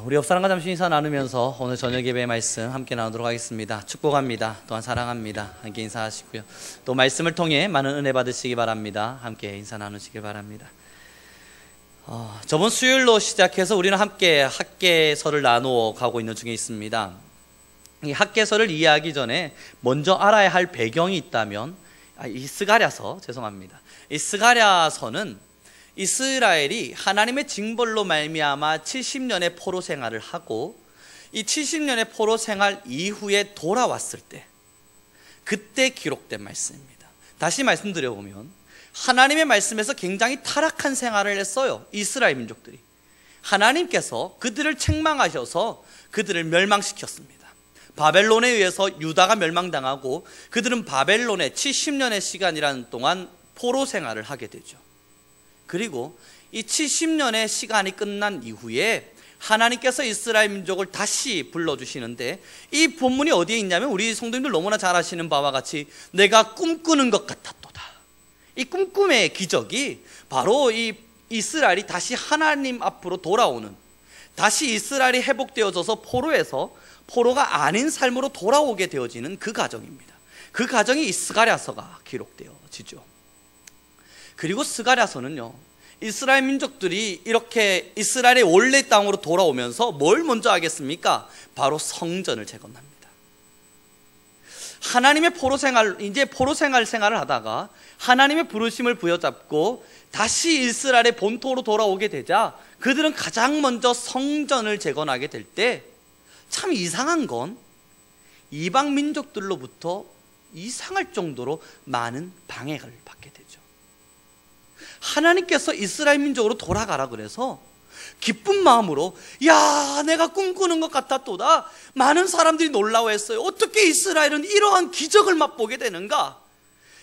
우리 옆사람과 잠시 인사 나누면서 오늘 저녁 예배의 말씀 함께 나누도록 하겠습니다. 축복합니다. 또한 사랑합니다. 함께 인사하시고요. 또 말씀을 통해 많은 은혜 받으시기 바랍니다. 함께 인사 나누시길 바랍니다. 저번 수요일로 시작해서 우리는 함께 학개서를 나누어 가고 있는 중에 있습니다. 이 학개서를 이해하기 전에 먼저 알아야 할 배경이 있다면 이 스가랴서, 죄송합니다. 이 스가랴서는 이스라엘이 하나님의 징벌로 말미암아 70년의 포로 생활을 하고 이 70년의 포로 생활 이후에 돌아왔을 때 그때 기록된 말씀입니다. 다시 말씀드려보면 하나님의 말씀에서 굉장히 타락한 생활을 했어요. 이스라엘 민족들이. 하나님께서 그들을 책망하셔서 그들을 멸망시켰습니다. 바벨론에 의해서 유다가 멸망당하고 그들은 바벨론에 70년의 시간이라는 동안 포로 생활을 하게 되죠. 그리고 이 70년의 시간이 끝난 이후에 하나님께서 이스라엘 민족을 다시 불러주시는데 이 본문이 어디에 있냐면 우리 성도님들 너무나 잘 아시는 바와 같이 내가 꿈꾸는 것 같았도다. 이 꿈꿈의 기적이 바로 이 이스라엘이 다시 하나님 앞으로 돌아오는, 다시 이스라엘이 회복되어져서 포로가 아닌 삶으로 돌아오게 되어지는 그 과정입니다. 그 과정이 이 스가랴서가 기록되어지죠. 그리고 스가랴서는요, 이스라엘 민족들이 이렇게 이스라엘의 원래 땅으로 돌아오면서 뭘 먼저 하겠습니까? 바로 성전을 재건합니다. 하나님의 이제 포로 생활을 하다가 하나님의 부르심을 부여잡고 다시 이스라엘의 본토로 돌아오게 되자 그들은 가장 먼저 성전을 재건하게 될 때 참 이상한 건 이방 민족들로부터 이상할 정도로 많은 방해를 받게 되죠. 하나님께서 이스라엘 민족으로 돌아가라 그래서 기쁜 마음으로 야, 내가 꿈꾸는 것 같았도다. 많은 사람들이 놀라워했어요. 어떻게 이스라엘은 이러한 기적을 맛보게 되는가?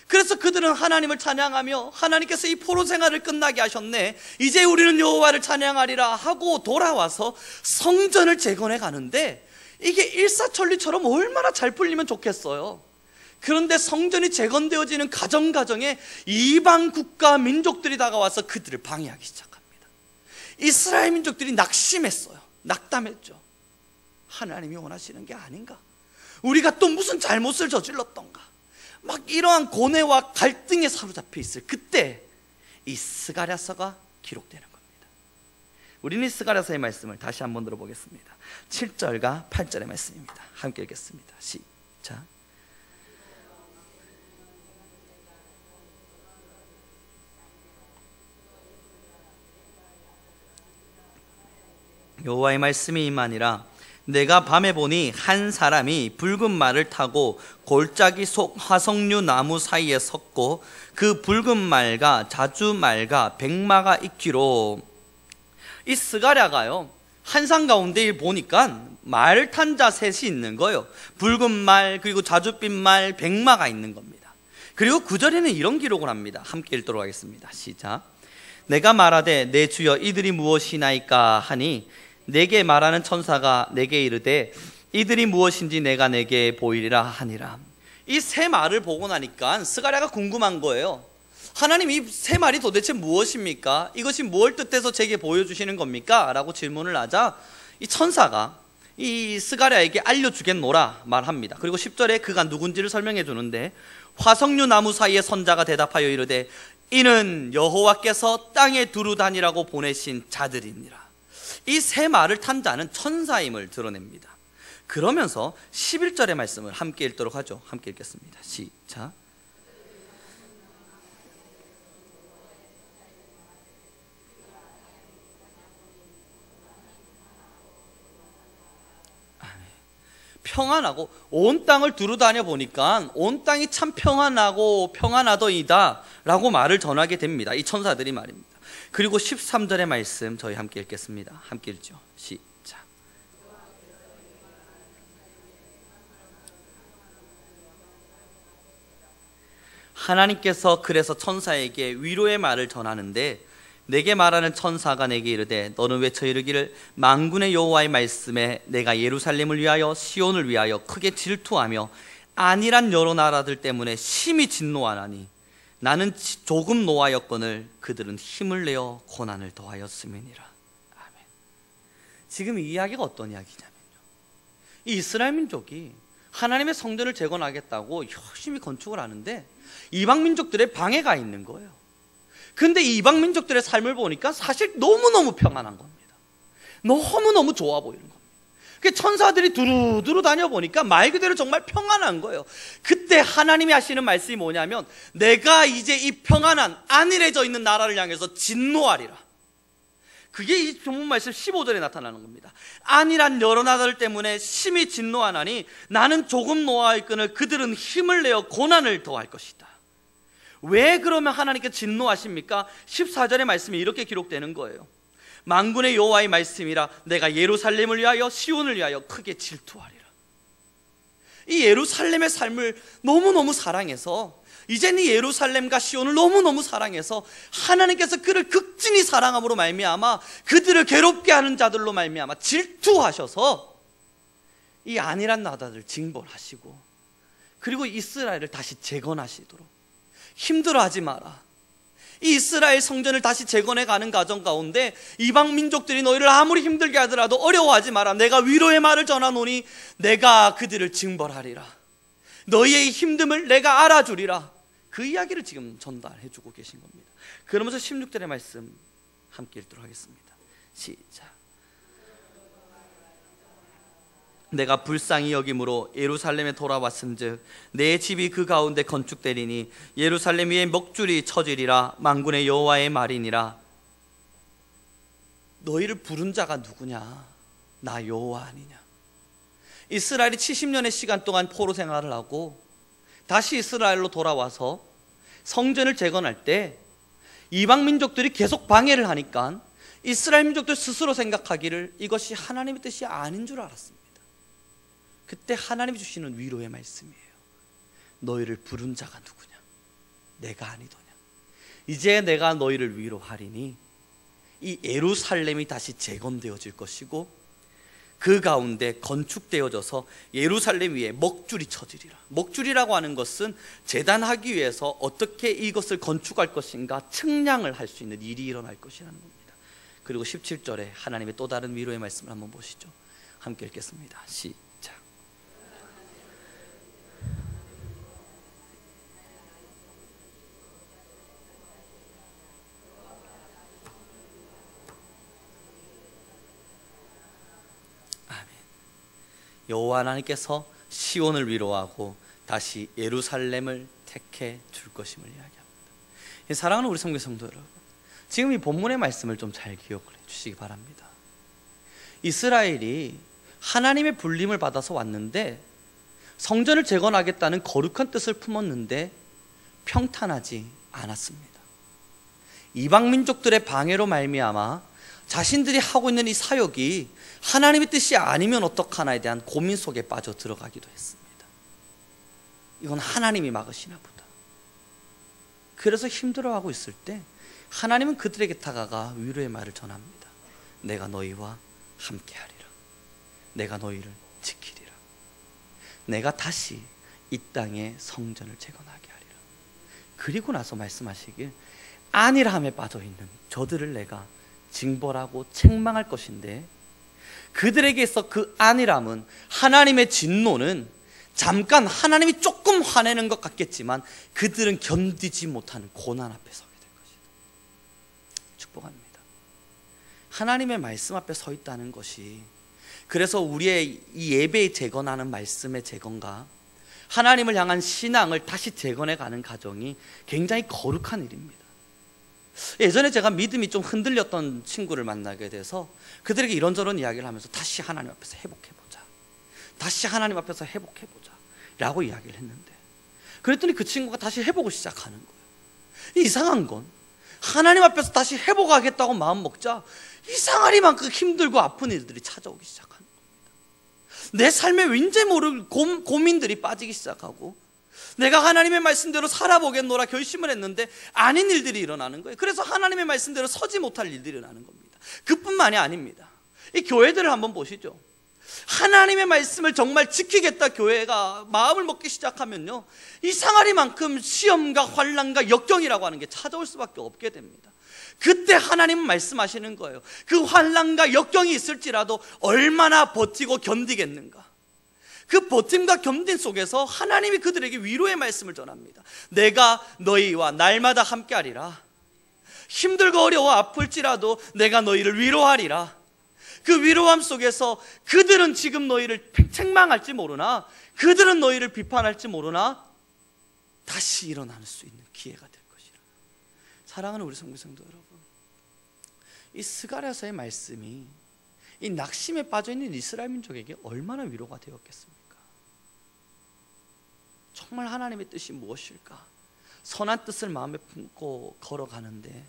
그래서 그들은 하나님을 찬양하며 하나님께서 이 포로 생활을 끝나게 하셨네, 이제 우리는 여호와를 찬양하리라 하고 돌아와서 성전을 재건해 가는데 이게 일사천리처럼 얼마나 잘 풀리면 좋겠어요. 그런데 성전이 재건되어지는 가정에 이방 국가 민족들이 다가와서 그들을 방해하기 시작합니다. 이스라엘 민족들이 낙심했어요. 낙담했죠. 하나님이 원하시는 게 아닌가? 우리가 또 무슨 잘못을 저질렀던가? 막 이러한 고뇌와 갈등에 사로잡혀 있을 그때 이 스가랴서가 기록되는 겁니다. 우리는 이 스가랴서의 말씀을 다시 한번 들어보겠습니다. 7절과 8절의 말씀입니다. 함께 읽겠습니다. 시작. 여호와의 말씀이 임하니라. 내가 밤에 보니 한 사람이 붉은 말을 타고 골짜기 속 화석류 나무 사이에 섰고 그 붉은 말과 자주말과 백마가 있기로. 이 스가랴가요, 한산 가운데 보니까 말을 탄 자 셋이 있는 거예요. 붉은 말, 그리고 자주빛 말, 백마가 있는 겁니다. 그리고 9절에는 이런 기록을 합니다. 함께 읽도록 하겠습니다. 시작. 내가 말하되 내 주여 이들이 무엇이나이까 하니 내게 말하는 천사가 내게 이르되 이들이 무엇인지 내가 내게 보이리라 하니라. 이 세 말을 보고 나니까 스가랴가 궁금한 거예요. 하나님, 이 세 말이 도대체 무엇입니까? 이것이 뭘 뜻해서 제게 보여주시는 겁니까? 라고 질문을 하자 이 천사가 이 스가랴에게 알려주겠노라 말합니다. 그리고 10절에 그가 누군지를 설명해 주는데 화석류 나무 사이에 선 자가 대답하여 이르되 이는 여호와께서 땅에 두루 다니라고 보내신 자들이니라. 이 세 말을 탄 자는 천사임을 드러냅니다. 그러면서 11절의 말씀을 함께 읽도록 하죠. 함께 읽겠습니다. 시작. 평안하고 온 땅을 두루 다녀 보니까 온 땅이 참 평안하고 평안하더이다 라고 말을 전하게 됩니다. 이 천사들이 말입니다. 그리고 13절의 말씀 저희 함께 읽겠습니다. 함께 읽죠. 시작. 하나님께서 그래서 천사에게 위로의 말을 전하는데 내게 말하는 천사가 내게 이르되 너는 외쳐 이르기를 만군의 여호와의 말씀에 내가 예루살렘을 위하여 시온을 위하여 크게 질투하며 안일한 여러 나라들 때문에 심히 진노하나니 나는 조금 노하였거늘 그들은 힘을 내어 고난을 더하였음이니라. 아멘. 지금 이 이야기가 어떤 이야기냐면요, 이 이스라엘 민족이 하나님의 성전을 재건하겠다고 열심히 건축을 하는데 이방 민족들의 방해가 있는 거예요. 근데 이 이방 민족들의 삶을 보니까 사실 너무너무 평안한 겁니다. 너무너무 좋아 보이는 겁니다. 천사들이 두루두루 다녀보니까 말 그대로 정말 평안한 거예요. 그때 하나님이 하시는 말씀이 뭐냐면, 내가 이제 이 평안한 안일해져 있는 나라를 향해서 진노하리라. 그게 이 본문 말씀 15절에 나타나는 겁니다. 안일한 여러 나라들 때문에 심히 진노하나니 나는 조금 놓아 있거늘 그들은 힘을 내어 고난을 더할 것이다. 왜 그러면 하나님께 진노하십니까? 14절의 말씀이 이렇게 기록되는 거예요. 만군의 여호와의 말씀이라 내가 예루살렘을 위하여 시온을 위하여 크게 질투하리라. 이 예루살렘의 삶을 너무너무 사랑해서, 이젠 이 예루살렘과 시온을 너무너무 사랑해서 하나님께서 그를 극진히 사랑함으로 말미암아 그들을 괴롭게 하는 자들로 말미암아 질투하셔서 이 안일한 나라들을 징벌하시고, 그리고 이스라엘을 다시 재건하시도록, 힘들어하지 마라, 이 이스라엘 성전을 다시 재건해 가는 과정 가운데 이방 민족들이 너희를 아무리 힘들게 하더라도 어려워하지 마라. 내가 위로의 말을 전하노니 내가 그들을 징벌하리라. 너희의 힘듦을 내가 알아주리라. 그 이야기를 지금 전달해 주고 계신 겁니다. 그러면서 16절의 말씀 함께 읽도록 하겠습니다. 시작. 내가 불쌍히 여김으로 예루살렘에 돌아왔은즉 내 집이 그 가운데 건축되리니 예루살렘 위에 먹줄이 쳐지리라. 만군의 여호와의 말이니라. 너희를 부른 자가 누구냐? 나 여호와 아니냐? 이스라엘이 70년의 시간 동안 포로 생활을 하고 다시 이스라엘로 돌아와서 성전을 재건할 때 이방 민족들이 계속 방해를 하니까 이스라엘 민족들 스스로 생각하기를 이것이 하나님의 뜻이 아닌 줄 알았습니다. 그때 하나님이 주시는 위로의 말씀이에요. 너희를 부른 자가 누구냐? 내가 아니더냐? 이제 내가 너희를 위로하리니 이 예루살렘이 다시 재건되어질 것이고 그 가운데 건축되어져서 예루살렘 위에 먹줄이 쳐지리라. 먹줄이라고 하는 것은 제단하기 위해서 어떻게 이것을 건축할 것인가 측량을 할 수 있는 일이 일어날 것이라는 겁니다. 그리고 17절에 하나님의 또 다른 위로의 말씀을 한번 보시죠. 함께 읽겠습니다. 시작. 여호와 하나님께서 시온을 위로하고 다시 예루살렘을 택해 줄 것임을 이야기합니다. 사랑하는 우리 성교 성도 여러분, 지금 이 본문의 말씀을 좀 잘 기억을 해 주시기 바랍니다. 이스라엘이 하나님의 불림을 받아서 왔는데 성전을 재건하겠다는 거룩한 뜻을 품었는데 평탄하지 않았습니다. 이방 민족들의 방해로 말미암아 자신들이 하고 있는 이 사역이 하나님의 뜻이 아니면 어떡하나에 대한 고민 속에 빠져 들어가기도 했습니다. 이건 하나님이 막으시나 보다. 그래서 힘들어하고 있을 때 하나님은 그들에게 다가가 위로의 말을 전합니다. 내가 너희와 함께하리라. 내가 너희를 지키리라. 내가 다시 이 땅에 성전을 재건하게 하리라. 그리고 나서 말씀하시길 안일함에 빠져있는 저들을 내가 징벌하고 책망할 것인데, 그들에게서 그 안일함은, 하나님의 진노는 잠깐 하나님이 조금 화내는 것 같겠지만 그들은 견디지 못하는 고난 앞에 서게 될 것이다. 축복합니다. 하나님의 말씀 앞에 서 있다는 것이, 그래서 우리의 이 예배에 재건하는 말씀의 재건과 하나님을 향한 신앙을 다시 재건해 가는 과정이 굉장히 거룩한 일입니다. 예전에 제가 믿음이 좀 흔들렸던 친구를 만나게 돼서 그들에게 이런저런 이야기를 하면서 다시 하나님 앞에서 회복해보자, 다시 하나님 앞에서 회복해보자 라고 이야기를 했는데, 그랬더니 그 친구가 다시 회복을 시작하는 거예요. 이상한 건 하나님 앞에서 다시 회복하겠다고 마음 먹자 이상하리만큼 힘들고 아픈 일들이 찾아오기 시작하는 겁니다. 내 삶에 왠지 모를 고민들이 빠지기 시작하고 내가 하나님의 말씀대로 살아보겠노라 결심을 했는데 아닌 일들이 일어나는 거예요. 그래서 하나님의 말씀대로 서지 못할 일들이 일어나는 겁니다. 그뿐만이 아닙니다. 이 교회들을 한번 보시죠. 하나님의 말씀을 정말 지키겠다 교회가 마음을 먹기 시작하면요, 이상하리만큼 시험과 환난과 역경이라고 하는 게 찾아올 수밖에 없게 됩니다. 그때 하나님은 말씀하시는 거예요. 그 환난과 역경이 있을지라도 얼마나 버티고 견디겠는가. 그 버팀과 견딘 속에서 하나님이 그들에게 위로의 말씀을 전합니다. 내가 너희와 날마다 함께하리라. 힘들고 어려워 아플지라도 내가 너희를 위로하리라. 그 위로함 속에서 그들은 지금 너희를 책망할지 모르나, 그들은 너희를 비판할지 모르나 다시 일어날 수 있는 기회가 될 것이라. 사랑하는 우리 성도 여러분, 이 스가랴서의 말씀이 이 낙심에 빠져있는 이스라엘 민족에게 얼마나 위로가 되었겠습니까? 정말 하나님의 뜻이 무엇일까? 선한 뜻을 마음에 품고 걸어가는데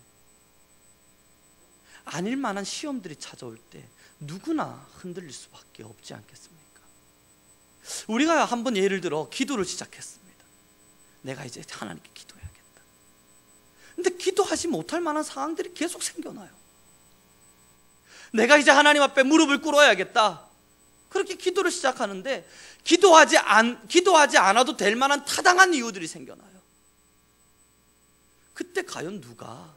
아닐 만한 시험들이 찾아올 때 누구나 흔들릴 수밖에 없지 않겠습니까? 우리가 한번 예를 들어 기도를 시작했습니다. 내가 이제 하나님께 기도해야겠다. 근데 기도하지 못할 만한 상황들이 계속 생겨나요. 내가 이제 하나님 앞에 무릎을 꿇어야겠다. 그렇게 기도를 시작하는데 기도하지 않아도 될 만한 타당한 이유들이 생겨나요. 그때 과연 누가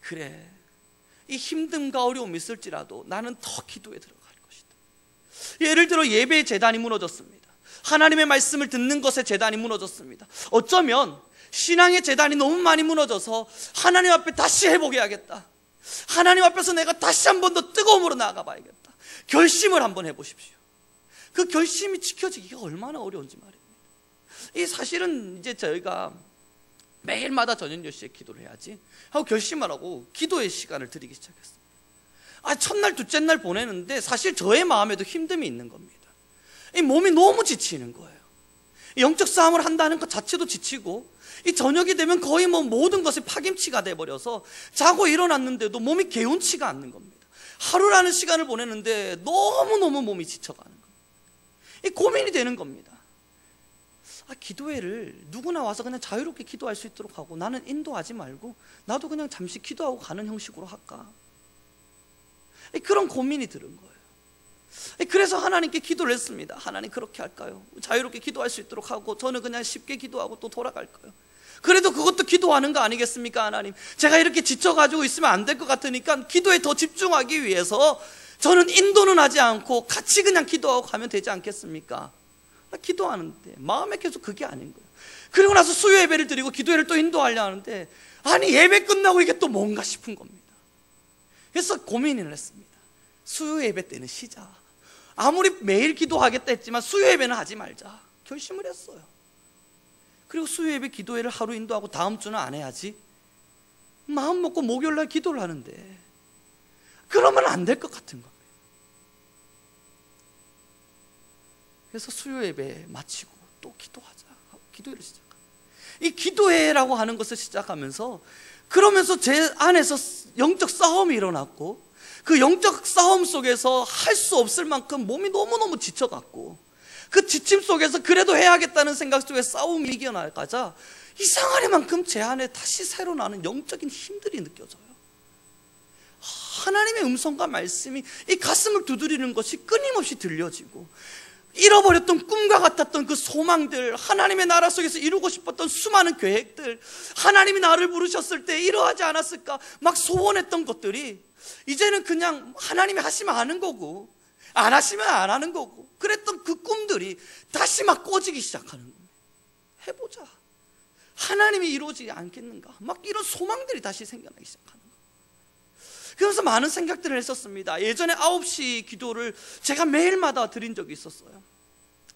그래, 이 힘듦과 어려움이 있을지라도 나는 더 기도에 들어갈 것이다. 예를 들어 예배의 제단이 무너졌습니다. 하나님의 말씀을 듣는 것의 제단이 무너졌습니다. 어쩌면 신앙의 제단이 너무 많이 무너져서 하나님 앞에 다시 회복해야겠다. 하나님 앞에서 내가 다시 한 번 더 뜨거움으로 나아가 봐야겠다. 결심을 한번 해보십시오. 그 결심이 지켜지기가 얼마나 어려운지 말입니다. 이 사실은 이제 저희가 매일마다 저녁 10시에 기도를 해야지 하고 결심을 하고 기도의 시간을 드리기 시작했습니다. 첫날 둘째 날 보내는데 사실 저의 마음에도 힘듦이 있는 겁니다. 이 몸이 너무 지치는 거예요. 영적 싸움을 한다는 것 자체도 지치고, 이 저녁이 되면 거의 모든 것이 파김치가 돼버려서 자고 일어났는데도 몸이 개운치가 않는 겁니다. 하루라는 시간을 보내는데 너무너무 몸이 지쳐가는 겁니다. 이 고민이 되는 겁니다. 기도회를 누구나 와서 그냥 자유롭게 기도할 수 있도록 하고 나는 인도하지 말고 나도 그냥 잠시 기도하고 가는 형식으로 할까? 그런 고민이 들은 거예요. 그래서 하나님께 기도를 했습니다. 하나님 그렇게 할까요? 자유롭게 기도할 수 있도록 하고 저는 그냥 쉽게 기도하고 또 돌아갈까요? 그래도 그것도 기도하는 거 아니겠습니까? 하나님, 제가 이렇게 지쳐가지고 있으면 안 될 것 같으니까 기도에 더 집중하기 위해서 저는 인도는 하지 않고 같이 그냥 기도하고 가면 되지 않겠습니까? 기도하는데 마음에 계속 그게 아닌 거예요. 그리고 나서 수요 예배를 드리고 기도회를 또 인도하려 하는데 예배 끝나고 이게 또 뭔가 싶은 겁니다. 그래서 고민을 했습니다. 수요 예배 때는 쉬자. 아무리 매일 기도하겠다 했지만 수요 예배는 하지 말자 결심을 했어요. 그리고 수요 예배 기도회를 하루 인도하고 다음 주는 안 해야지 마음 먹고 목요일날 기도를 하는데 그러면 안 될 것 같은 겁니다. 그래서 수요 예배 마치고 또 기도하자 하고 기도회를 시작합니다. 이 기도회라고 하는 것을 시작하면서 그러면서 제 안에서 영적 싸움이 일어났고, 그 영적 싸움 속에서 할 수 없을 만큼 몸이 너무너무 지쳐갔고, 그 지침 속에서 그래도 해야겠다는 생각 속에 싸움이 이겨나가자 이상하리만큼 제 안에 다시 새로 나는 영적인 힘들이 느껴져요. 하나님의 음성과 말씀이 이 가슴을 두드리는 것이 끊임없이 들려지고, 잃어버렸던 꿈과 같았던 그 소망들, 하나님의 나라 속에서 이루고 싶었던 수많은 계획들, 하나님이 나를 부르셨을 때 이러하지 않았을까 막 소원했던 것들이 이제는 그냥 하나님이 하시면 하는 거고 안 하시면 안 하는 거고, 그랬던 그 꿈들이 다시 막 꺼지기 시작하는 겁니다. 해보자, 하나님이 이루어지지 않겠는가, 막 이런 소망들이 다시 생겨나기 시작하는 거예요. 그래서 많은 생각들을 했었습니다. 예전에 9시 기도를 제가 매일마다 드린 적이 있었어요.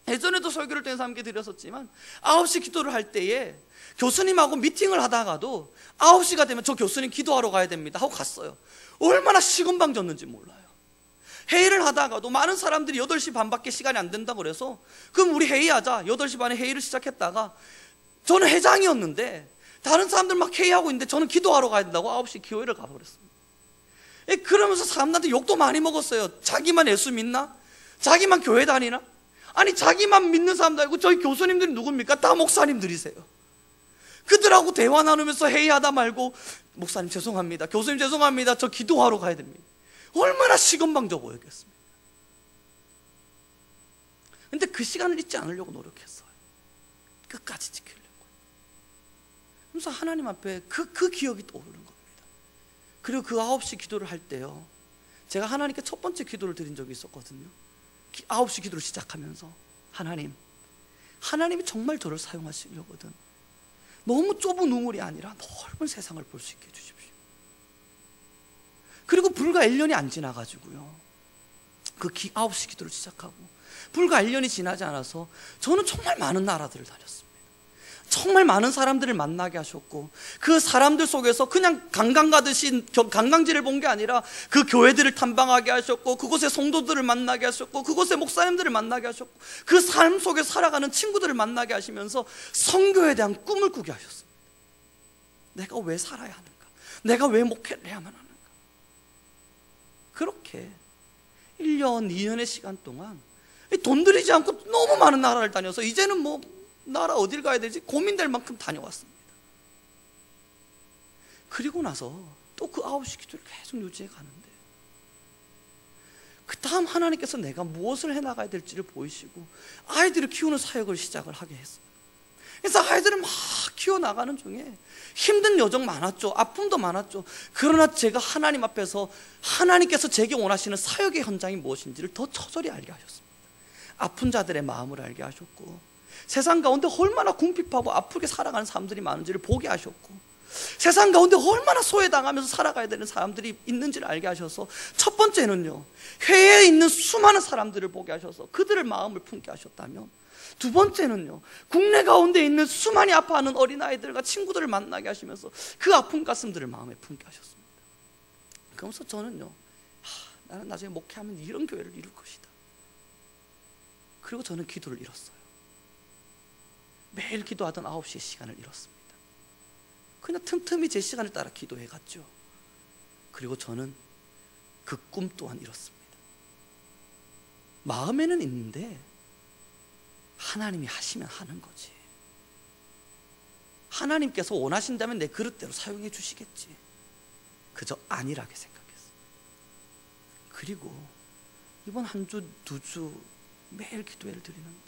예전에도 설교를 통해서 함께 드렸었지만 9시 기도를 할 때에 교수님하고 미팅을 하다가도 9시가 되면 저 교수님 기도하러 가야 됩니다 하고 갔어요. 얼마나 시금방졌는지 몰라요. 회의를 하다가도 많은 사람들이 8시 반밖에 시간이 안 된다고 그래서 그럼 우리 회의하자, 8시 반에 회의를 시작했다가 저는 회장이었는데 다른 사람들 막 회의하고 있는데 저는 기도하러 가야 된다고 9시 기도회를 가버렸습니다. 그러면서 사람들한테 욕도 많이 먹었어요. 자기만 예수 믿나? 자기만 교회 다니나? 아니, 자기만 믿는 사람도 아니고 저희 교수님들이 누굽니까? 다 목사님들이세요. 그들하고 대화 나누면서 회의하다 말고 목사님 죄송합니다, 교수님 죄송합니다, 저 기도하러 가야 됩니다. 얼마나 시건방져 보였겠습니까? 근데 그 시간을 잊지 않으려고 노력했어요. 끝까지 지키려고. 그래서 하나님 앞에 그 기억이 떠오르는 겁니다. 그리고 그 9시 기도를 할 때요, 제가 하나님께 첫 번째 기도를 드린 적이 있었거든요. 9시 기도를 시작하면서, 하나님이 정말 저를 사용하시려거든 너무 좁은 우물이 아니라 넓은 세상을 볼 수 있게 해주십시오. 그리고 불과 1년이 안 지나가지고요, 그 9시 기도를 시작하고 불과 1년이 지나지 않아서 저는 정말 많은 나라들을 다녔습니다. 정말 많은 사람들을 만나게 하셨고, 그 사람들 속에서 그냥 관광 가듯이 관광지를 본 게 아니라 그 교회들을 탐방하게 하셨고, 그곳의 성도들을 만나게 하셨고, 그곳의 목사님들을 만나게 하셨고, 그 삶 속에 살아가는 친구들을 만나게 하시면서 선교에 대한 꿈을 꾸게 하셨습니다. 내가 왜 살아야 하는가? 내가 왜 목회를 해야만 하는가? 그렇게 1년, 2년의 시간 동안 돈 들이지 않고 너무 많은 나라를 다녀서 이제는 뭐 나라 어딜 가야 되지 고민될 만큼 다녀왔습니다. 그리고 나서 또 그 9시 기도를 계속 유지해 가는데, 그 다음 하나님께서 내가 무엇을 해나가야 될지를 보이시고 아이들을 키우는 사역을 시작을 하게 했어요. 그래서 아이들을 막 키워나가는 중에 힘든 여정 많았죠. 아픔도 많았죠. 그러나 제가 하나님 앞에서 하나님께서 제게 원하시는 사역의 현장이 무엇인지를 더 처절히 알게 하셨습니다. 아픈 자들의 마음을 알게 하셨고, 세상 가운데 얼마나 궁핍하고 아프게 살아가는 사람들이 많은지를 보게 하셨고, 세상 가운데 얼마나 소외당하면서 살아가야 되는 사람들이 있는지를 알게 하셔서, 첫 번째는요, 해외에 있는 수많은 사람들을 보게 하셔서 그들의 마음을 품게 하셨다면, 두 번째는요, 국내 가운데 있는 수많이 아파하는 어린아이들과 친구들을 만나게 하시면서 그 아픈 가슴들을 마음에 품게 하셨습니다. 그러면서 저는요, 나는 나중에 목회하면 이런 교회를 이룰 것이다. 그리고 저는 기도를 잃었어요. 매일 기도하던 9시의 시간을 잃었습니다. 그냥 틈틈이 제 시간을 따라 기도해 갔죠. 그리고 저는 그 꿈 또한 잃었습니다. 마음에는 있는데 하나님이 하시면 하는 거지. 하나님께서 원하신다면 내 그릇대로 사용해 주시겠지. 그저 안일하게 생각했어요. 그리고 이번 한 주, 2주 매일 기도회를 드리는데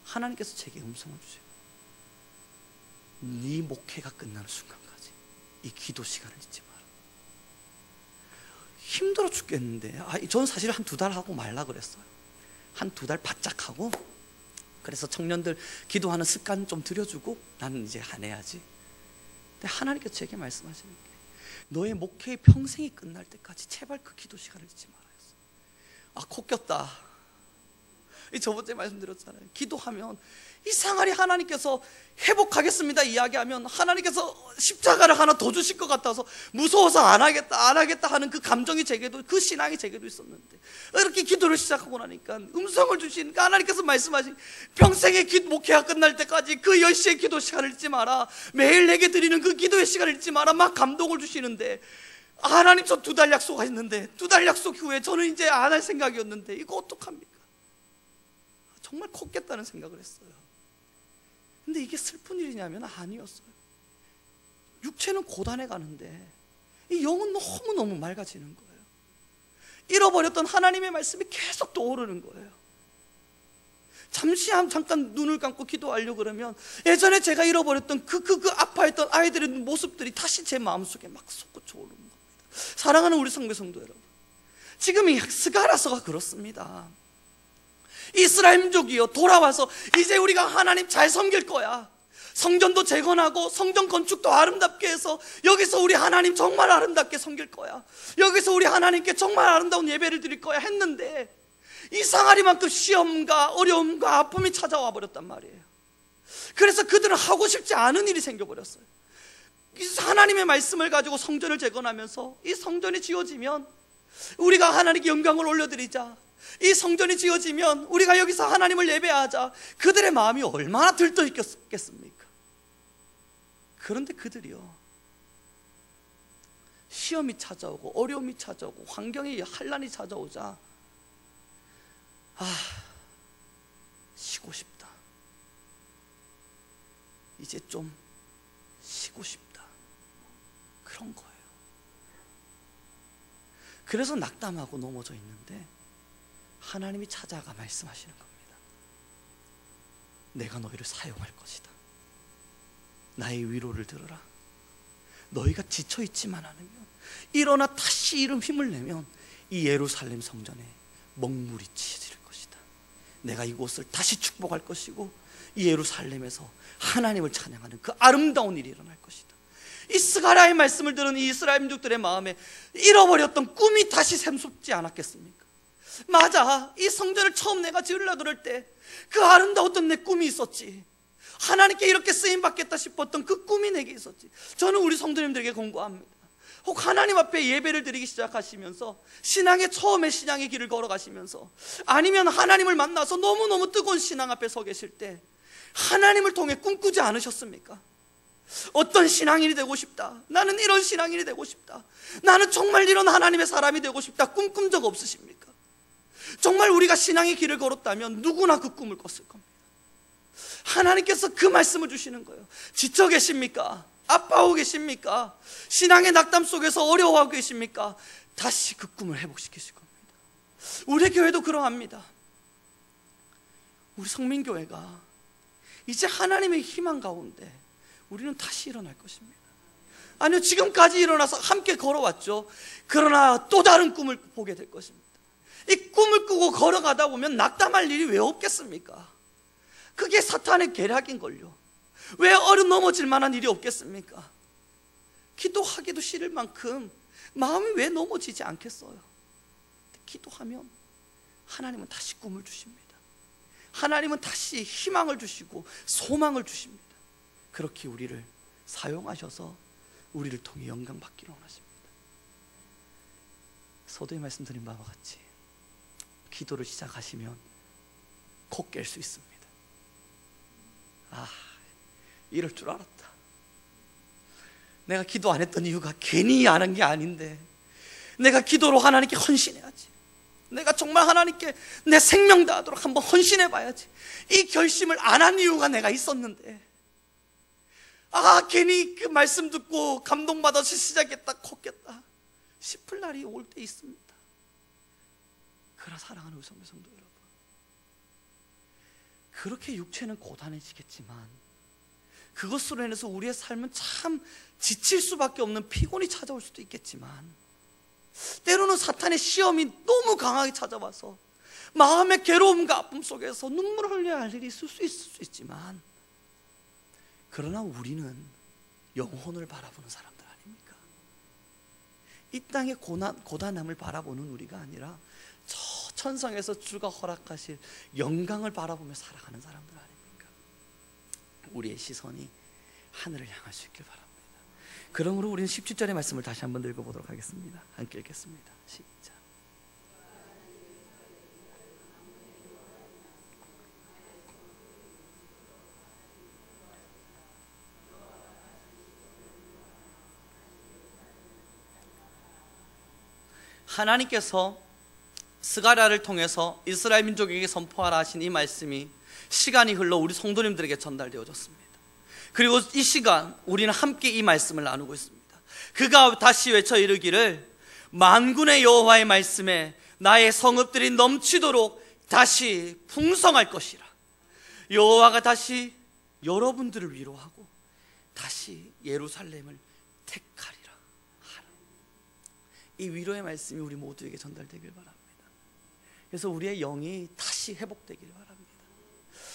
하나님께서 제게 음성을 주세요. 네 목회가 끝나는 순간까지 이 기도 시간을 잊지 마라. 힘들어 죽겠는데, 저는 사실 한 2달 하고 말라 그랬어요. 한 2달 바짝 하고, 그래서 청년들 기도하는 습관 좀 들여주고 나는 이제 안 해야지. 근데 하나님께서 제게 말씀하시는 게, 너의 목회의 평생이 끝날 때까지 제발 그 기도 시간을 잊지 마라 했어요. 코 꼈다. 저번주에 말씀드렸잖아요. 기도하면 이상하리 하나님께서 회복하겠습니다 이야기하면 하나님께서 십자가를 하나 더 주실 것 같아서 무서워서 안 하겠다 하는 그 감정이 제게도, 그 신앙이 제게도 있었는데, 이렇게 기도를 시작하고 나니까 음성을 주시니까 하나님께서 말씀하신, 평생의 목회가 끝날 때까지 그 10시의 기도 시간을 잊지 마라, 매일 내게 드리는 그 기도의 시간을 잊지 마라, 막 감동을 주시는데, 하나님 저 2달 약속하셨는데 2달 약속 후에 저는 이제 안 할 생각이었는데 이거 어떡합니까? 정말 컸겠다는 생각을 했어요. 근데 이게 슬픈 일이냐면 아니었어요. 육체는 고단해 가는데 이 영은 너무너무 맑아지는 거예요. 잃어버렸던 하나님의 말씀이 계속 떠오르는 거예요. 잠깐 눈을 감고 기도하려고 그러면 예전에 제가 잃어버렸던 그 아파했던 아이들의 모습들이 다시 제 마음속에 막 솟구쳐 오르는 겁니다. 사랑하는 우리 성도 여러분, 지금 이 스가랴서가 그렇습니다. 이스라엘 민족이요, 돌아와서 이제 우리가 하나님 잘 섬길 거야. 성전도 재건하고 성전 건축도 아름답게 해서 여기서 우리 하나님 정말 아름답게 섬길 거야. 여기서 우리 하나님께 정말 아름다운 예배를 드릴 거야 했는데, 이상하리만큼 시험과 어려움과 아픔이 찾아와 버렸단 말이에요. 그래서 그들은 하고 싶지 않은 일이 생겨버렸어요. 하나님의 말씀을 가지고 성전을 재건하면서 이 성전이 지어지면 우리가 하나님께 영광을 올려드리자, 이 성전이 지어지면 우리가 여기서 하나님을 예배하자, 그들의 마음이 얼마나 들떠 있겠습니까? 그런데 그들이요, 시험이 찾아오고 어려움이 찾아오고 환경의 환란이 찾아오자 쉬고 싶다, 이제 좀 쉬고 싶다, 그런 거예요. 그래서 낙담하고 넘어져 있는데 하나님이 찾아가 말씀하시는 겁니다. 내가 너희를 사용할 것이다. 나의 위로를 들어라. 너희가 지쳐있지만 않으면 일어나 다시 이름 힘을 내면 이 예루살렘 성전에 먹물이 치질 것이다. 내가 이곳을 다시 축복할 것이고 이 예루살렘에서 하나님을 찬양하는 그 아름다운 일이 일어날 것이다. 이 스가랴의 말씀을 들은 이 이스라엘 민족들의 마음에 잃어버렸던 꿈이 다시 샘솟지 않았겠습니까? 맞아, 이 성전을 처음 내가 지으려고 그럴 때 그 아름다웠던 내 꿈이 있었지. 하나님께 이렇게 쓰임받겠다 싶었던 그 꿈이 내게 있었지. 저는 우리 성도님들에게 권고합니다. 혹 하나님 앞에 예배를 드리기 시작하시면서 신앙의 처음에 신앙의 길을 걸어가시면서 아니면 하나님을 만나서 너무너무 뜨거운 신앙 앞에 서 계실 때 하나님을 통해 꿈꾸지 않으셨습니까? 어떤 신앙인이 되고 싶다, 나는 이런 신앙인이 되고 싶다, 나는 정말 이런 하나님의 사람이 되고 싶다 꿈꾼 적 없으십니까? 정말 우리가 신앙의 길을 걸었다면 누구나 그 꿈을 꿨을 겁니다. 하나님께서 그 말씀을 주시는 거예요. 지쳐 계십니까? 아파하고 계십니까? 신앙의 낙담 속에서 어려워하고 계십니까? 다시 그 꿈을 회복시키실 겁니다. 우리 교회도 그러합니다. 우리 성민교회가 이제 하나님의 희망 가운데 우리는 다시 일어날 것입니다. 아니요, 지금까지 일어나서 함께 걸어왔죠. 그러나 또 다른 꿈을 보게 될 것입니다. 이 꿈을 꾸고 걸어가다 보면 낙담할 일이 왜 없겠습니까? 그게 사탄의 계략인걸요. 왜 넘어질 만한 일이 없겠습니까? 기도하기도 싫을 만큼 마음이 왜 넘어지지 않겠어요? 기도하면 하나님은 다시 꿈을 주십니다. 하나님은 다시 희망을 주시고 소망을 주십니다. 그렇게 우리를 사용하셔서 우리를 통해 영광 받기를 원하십니다. 서두에 말씀드린 바와 같이 기도를 시작하시면 곧 깰 수 있습니다. 아, 이럴 줄 알았다. 내가 기도 안 했던 이유가 괜히 안 한 게 아닌데 내가 기도로 하나님께 헌신해야지. 내가 정말 하나님께 내 생명 다하도록 한번 헌신해 봐야지. 이 결심을 안 한 이유가 내가 있었는데, 아, 괜히 그 말씀 듣고 감동받아서 시작했다 컸겠다 싶을 날이 올 때 있습니다. 그러나 사랑하는 우리 성도 여러분, 그렇게 육체는 고단해지겠지만 그것으로 인해서 우리의 삶은 참 지칠 수밖에 없는 피곤이 찾아올 수도 있겠지만, 때로는 사탄의 시험이 너무 강하게 찾아와서 마음의 괴로움과 아픔 속에서 눈물을 흘려야 할 일이 있을 수 있지만, 그러나 우리는 영혼을 바라보는 사람들 아닙니까? 이 땅의 고단함을 바라보는 우리가 아니라 저 천상에서 주가 허락하실 영광을 바라보며 살아가는 사람들 아닙니까? 우리의 시선이 하늘을 향할 수 있길 바랍니다. 그러므로 우리는 17절의 말씀을 다시 한번 읽어보도록 하겠습니다. 함께 읽겠습니다. 시작. 하나님께서 스가랴를 통해서 이스라엘 민족에게 선포하라 하신 이 말씀이 시간이 흘러 우리 성도님들에게 전달되어졌습니다. 그리고 이 시간 우리는 함께 이 말씀을 나누고 있습니다. 그가 다시 외쳐 이르기를 만군의 여호와의 말씀에 나의 성읍들이 넘치도록 다시 풍성할 것이라. 여호와가 다시 여러분들을 위로하고 다시 예루살렘을 택하리라 하라. 이 위로의 말씀이 우리 모두에게 전달되길 바랍니다. 그래서 우리의 영이 다시 회복되기를 바랍니다.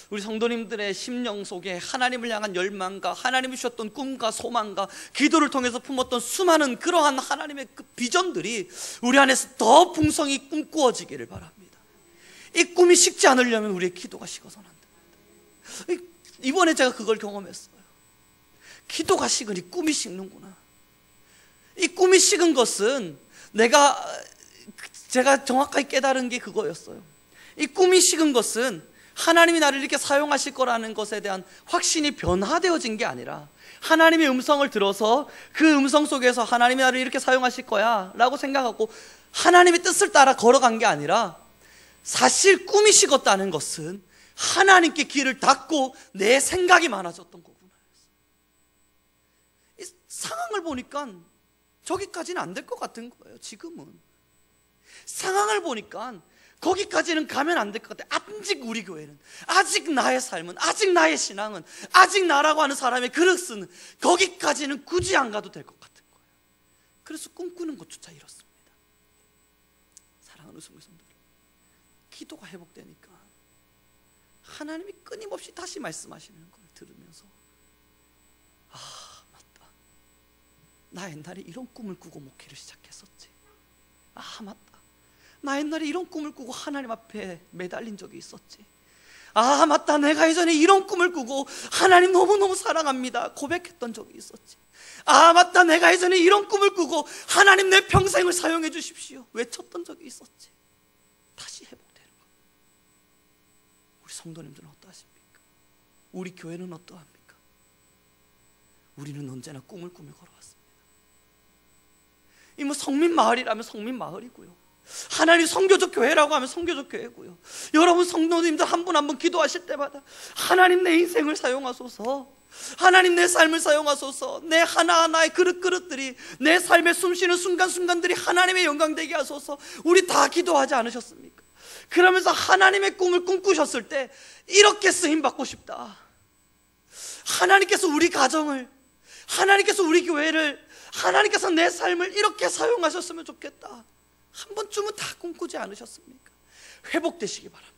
우리 성도님들의 심령 속에 하나님을 향한 열망과 하나님이 주셨던 꿈과 소망과 기도를 통해서 품었던 수많은 그러한 하나님의 그 비전들이 우리 안에서 더 풍성히 꿈꾸어지기를 바랍니다. 이 꿈이 식지 않으려면 우리의 기도가 식어서는 안 됩니다. 이번에 제가 그걸 경험했어요. 기도가 식으니 꿈이 식는구나. 이 꿈이 식은 것은 제가 정확하게 깨달은 게 그거였어요. 이 꿈이 식은 것은 하나님이 나를 이렇게 사용하실 거라는 것에 대한 확신이 변화되어진 게 아니라, 하나님의 음성을 들어서 그 음성 속에서 하나님이 나를 이렇게 사용하실 거야 라고 생각하고 하나님의 뜻을 따라 걸어간 게 아니라, 사실 꿈이 식었다는 것은 하나님께 귀를 닫고 내 생각이 많아졌던 거구나. 이 상황을 보니까 저기까지는 안 될 것 같은 거예요. 지금은 상황을 보니까 거기까지는 가면 안 될 것 같아. 아직 우리 교회는, 아직 나의 삶은, 아직 나의 신앙은, 아직 나라고 하는 사람의 그릇은 거기까지는 굳이 안 가도 될 것 같은 거예요. 그래서 꿈꾸는 것조차 이렇습니다. 사랑하는 성도들, 기도가 회복되니까 하나님이 끊임없이 다시 말씀하시는 걸 들으면서, 아, 맞다, 나 옛날에 이런 꿈을 꾸고 목회를 시작했었지. 아, 맞다, 나 옛날에 이런 꿈을 꾸고 하나님 앞에 매달린 적이 있었지. 아, 맞다, 내가 예전에 이런 꿈을 꾸고 하나님 너무너무 사랑합니다 고백했던 적이 있었지. 아, 맞다, 내가 예전에 이런 꿈을 꾸고 하나님 내 평생을 사용해 주십시오 외쳤던 적이 있었지. 다시 회복되는 것. 우리 성도님들은 어떠하십니까? 우리 교회는 어떠합니까? 우리는 언제나 꿈을 꾸며 걸어왔습니다. 이 뭐 성민 마을이라면 성민 마을이고요, 하나님 성교적 교회라고 하면 성교적 교회고요. 여러분 성도님들 한 분 한 분 기도하실 때마다 하나님 내 인생을 사용하소서, 하나님 내 삶을 사용하소서, 내 하나하나의 그릇그릇들이, 내 삶에 숨쉬는 순간순간들이 하나님의 영광 되게 하소서, 우리 다 기도하지 않으셨습니까? 그러면서 하나님의 꿈을 꿈꾸셨을 때 이렇게 쓰임받고 싶다, 하나님께서 우리 가정을, 하나님께서 우리 교회를, 하나님께서 내 삶을 이렇게 사용하셨으면 좋겠다, 한 번쯤은 다 꿈꾸지 않으셨습니까? 회복되시기 바랍니다.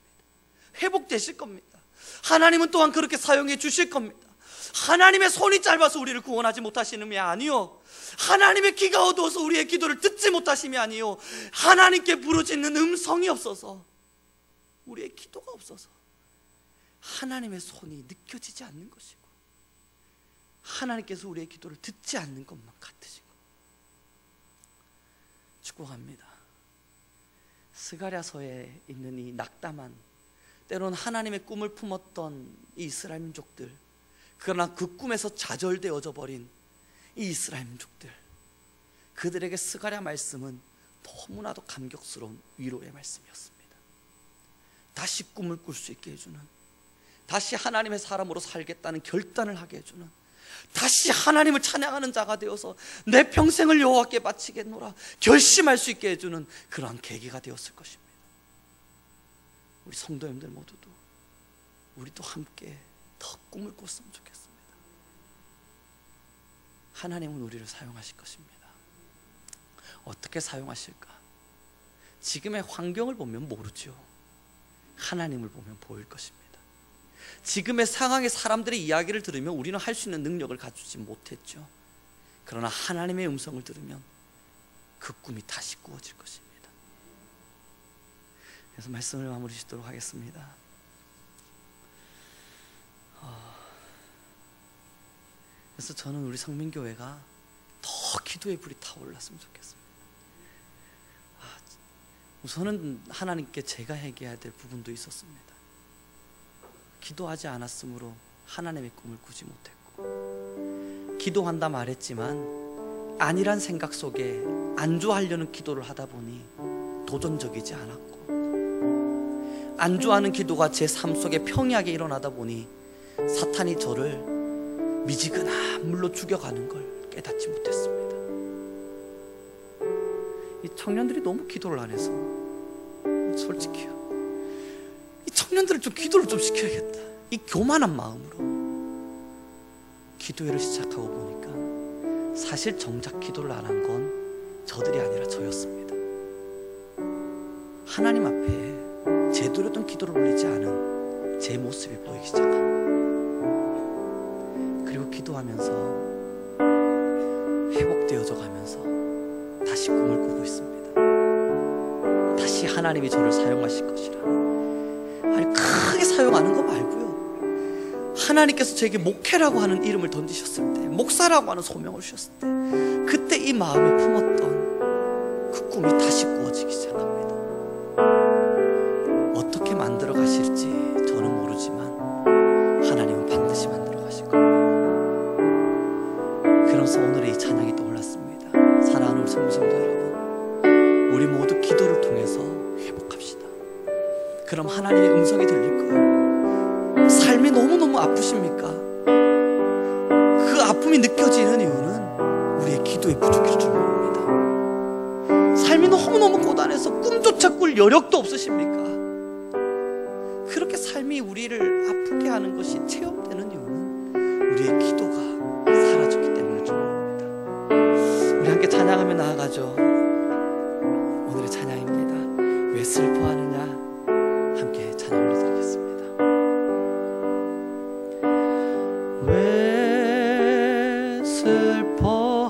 회복되실 겁니다. 하나님은 또한 그렇게 사용해 주실 겁니다. 하나님의 손이 짧아서 우리를 구원하지 못하시는 게 아니요, 하나님의 귀가 어두워서 우리의 기도를 듣지 못하심이 아니요, 하나님께 부르짖는 음성이 없어서, 우리의 기도가 없어서 하나님의 손이 느껴지지 않는 것이고, 하나님께서 우리의 기도를 듣지 않는 것만 같으신 것. 축복합니다. 스가랴서에 있는 이 낙담한, 때론 하나님의 꿈을 품었던 이 이스라엘 민족들, 그러나 그 꿈에서 좌절되어져 버린 이 이스라엘 민족들, 그들에게 스가랴 말씀은 너무나도 감격스러운 위로의 말씀이었습니다. 다시 꿈을 꿀 수 있게 해주는, 다시 하나님의 사람으로 살겠다는 결단을 하게 해주는, 다시 하나님을 찬양하는 자가 되어서 내 평생을 여호와께 바치겠노라 결심할 수 있게 해주는 그러한 계기가 되었을 것입니다. 우리 성도님들 모두도, 우리도 함께 더 꿈을 꿨으면 좋겠습니다. 하나님은 우리를 사용하실 것입니다. 어떻게 사용하실까? 지금의 환경을 보면 모르죠. 하나님을 보면 보일 것입니다. 지금의 상황의 사람들의 이야기를 들으면 우리는 할 수 있는 능력을 갖추지 못했죠. 그러나 하나님의 음성을 들으면 그 꿈이 다시 꾸어질 것입니다. 그래서 말씀을 마무리 짓도록 하겠습니다. 그래서 저는 우리 성민교회가 더 기도의 불이 타올랐으면 좋겠습니다. 우선은 하나님께 제가 해결해야 될 부분도 있었습니다. 기도하지 않았으므로 하나님의 꿈을 꾸지 못했고, 기도한다 말했지만 아니란 생각 속에 안주하려는 기도를 하다 보니 도전적이지 않았고, 안주하는 기도가 제 삶 속에 평이하게 일어나다 보니 사탄이 저를 미지근한 물로 죽여가는 걸 깨닫지 못했습니다. 이 청년들이 너무 기도를 안 해서, 솔직히요, 이 청년들을 좀 기도를 좀 시켜야겠다, 이 교만한 마음으로 기도회를 시작하고 보니까 사실 정작 기도를 안 한 건 저들이 아니라 저였습니다. 하나님 앞에 제대로 된 기도를 올리지 않은 제 모습이 보이기 시작합니다. 그리고 기도하면서 회복되어져 가면서 다시 꿈을 꾸고 있습니다. 다시 하나님이 저를 사용하실 것이라. 아니, 크게 사용하는 거 말고요, 하나님께서 저에게 목회라고 하는 이름을 던지셨을 때, 목사라고 하는 소명을 주셨을 때, 그때 이 마음에 품었던 그 꿈이 다시 꾸어지기 시작합니다. 어떻게 만들어 가실지 저는 모르지만 하나님은 반드시 만들어 가실 겁니다. 그래서 오늘의 이 찬양이 떠올랐습니다. 사랑하는 우리 성도 여러분, 우리 모두 기도를 통해서 회복합시다. 그럼 하나님의 음성이 들릴 거예요. 삶이 너무너무 아프십니까? 그 아픔이 느껴지는 이유는 우리의 기도의 부족일 줄 모릅니다. 삶이 너무너무 고단해서 꿈조차 꿀 여력도 없으십니까? 그렇게 삶이 우리를 아프게 하는 것이 체험되는 이유는 우리의 기도가 사라졌기 때문일 줄 모릅니다. 우리 함께 찬양하며 나아가죠. 오늘의 찬양입니다. 왜 슬퍼하느냐? 함께 찬양 올려드리겠습니다. 왜 슬퍼하느냐?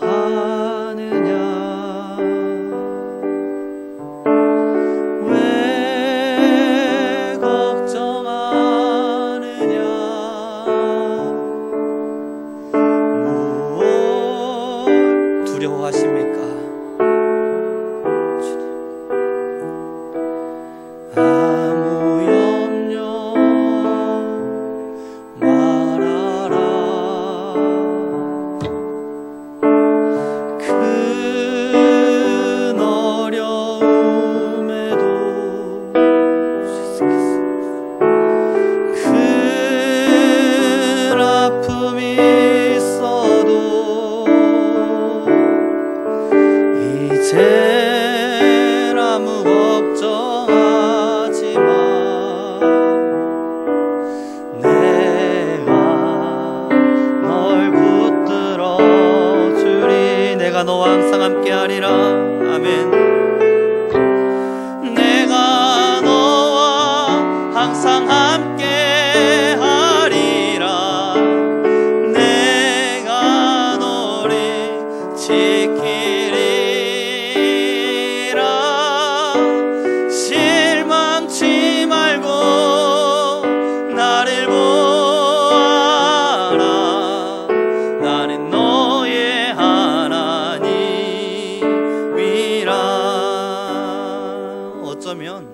왜 걱정하느냐? 무엇 두려워하십니까? 아무 염려 말아라. 큰 어려움에도 큰 아픔이 있어도 이젠 아무 걱정하지 마. 내가 널 붙들어 주리. 내가 너와 항상 함께하리라. 아멘. 내가 너와 항상 함께하리라. 내가 너를 지키리라. 실망치 말고 나를 보아라. 나는 너의 하나님이라. 어쩌면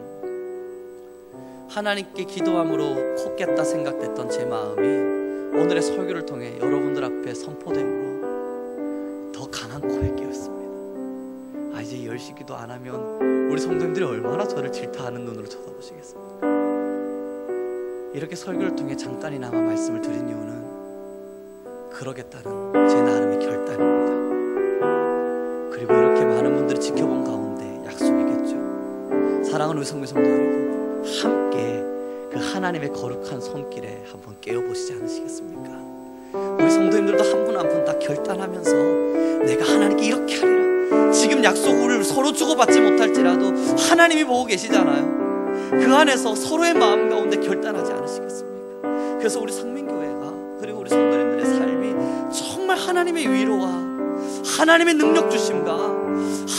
하나님께 기도함으로 컸겠다 생각됐던 제 마음이 오늘의 설교를 통해 여러분들 앞에 선포됨으로 더 강한 고백이었습니다. 이제 10시 기도 안 하면 우리 성도님들이 얼마나 저를 질타하는 눈으로 쳐다보시겠습니까? 이렇게 설교를 통해 잠깐이나마 말씀을 드린 이유는 그러겠다는 제 나름의 결단입니다. 그리고 이렇게 많은 분들이 지켜본 가운데 약속이겠죠. 사랑하는 우리 성도 여러분, 함께 그 하나님의 거룩한 손길에 한번 깨어보시지 않으시겠습니까? 우리 성도님들도 한 분 한 분 다 결단하면서 내가 하나님께 이렇게 하리라. 지금 약속을 서로 주고받지 못할지라도 하나님이 보고 계시잖아요. 그 안에서 서로의 마음 가운데 결단하지 않으시겠습니까? 그래서 우리 상민교회가 그리고 우리 성도님들의 삶이 정말 하나님의 위로와 하나님의 능력 주심과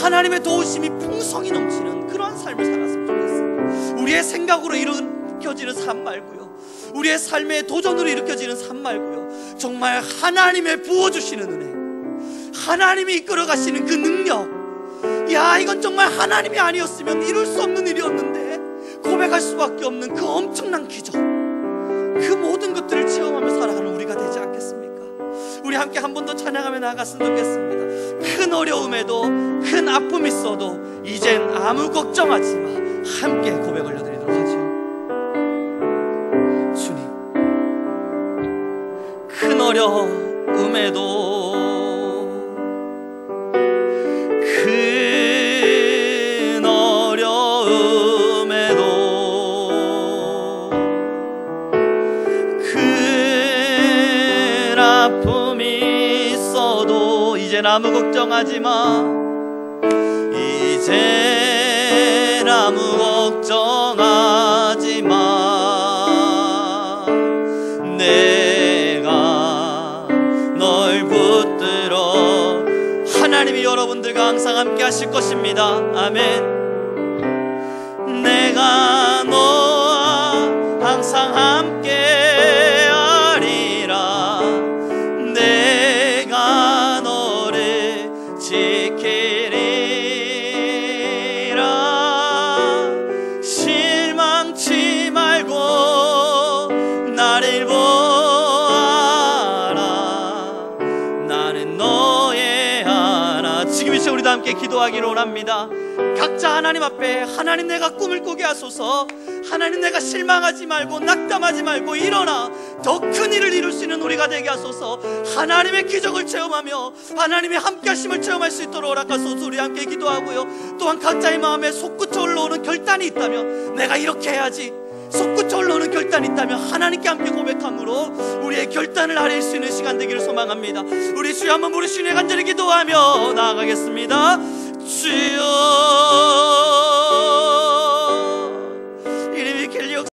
하나님의 도우심이 풍성히 넘치는 그러한 삶을 살았으면 좋겠습니다. 우리의 생각으로 일으켜지는 삶 말고요, 우리의 삶의 도전으로 일으켜지는 삶 말고요, 정말 하나님의 부어주시는 은혜, 하나님이 이끌어가시는 그 능력, 이건 정말 하나님이 아니었으면 이룰 수 없는 일이었는데 고백할 수밖에 없는 그 엄청난 기적, 그 모든 것들을 체험하며 살아가는 우리가 되지 않겠습니까? 우리 함께 한 번 더 찬양하며 나아갔으면 좋겠습니다. 큰 어려움에도 큰 아픔이 있어도 이젠 아무 걱정하지 마. 함께 고백 올려드리도록 하죠. 주님, 큰 어려움에도 큰 어려움에도 큰 아픔이 있어도 이젠 아무 걱정하지 마. 이젠 아무 걱정하지 마. 내가 널 붙들어. 하나님이 여러분들과 항상 함께 하실 것입니다. 아멘. 내가 너와 항상 함께 하리라. 내가 너를 지키리라. 실망치 말고 나를 보아라. 나는 너의 하나. 지금 이 시간 우리도 함께 기도하기를 원합니다. 각자 하나님 앞에 하나님 내가 꿈을 꾸게 하소서. 하나님 내가 실망하지 말고 낙담하지 말고 일어나 더 큰 일을 이룰 수 있는 우리가 되게 하소서. 하나님의 기적을 체험하며 하나님의 함께하심을 체험할 수 있도록 허락하소서. 우리 함께 기도하고요. 또한 각자의 마음에 솟구쳐 올라오는 결단이 있다면 내가 이렇게 해야지, 솟구쳐 올라오는 결단이 있다면 하나님께 함께 고백함으로 우리의 결단을 아뢰일 수 있는 시간 되기를 소망합니다. 우리 주여 한번 부르시니 간절히 기도하며 나아가겠습니다. 주여